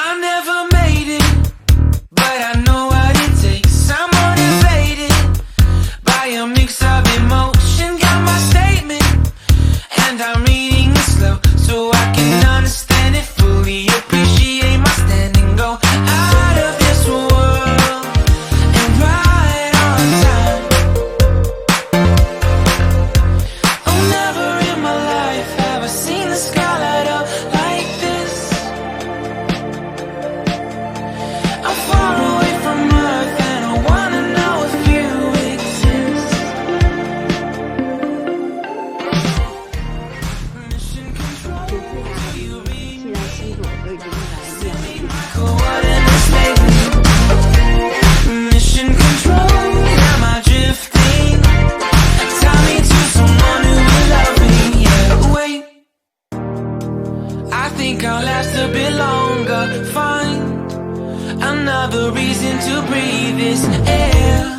I never made it, but I know what it takes. I'm motivated by a mix of emotion. Got my statement, and I'm reading it slow so I can understand it fully. Appreciate my standing, go out of this world and right on time. Oh, never in my life have I seen the sky light up like this. I'm far away from Earth and I wanna know if you exist. Mission control, do you read 现在新手都已经来练了。 coordinates lately? Mission control, am I drifting? Tie me to someone who will love me. Yeah, wait, I think I'll last a bit longer. Find another reason to breathe this air.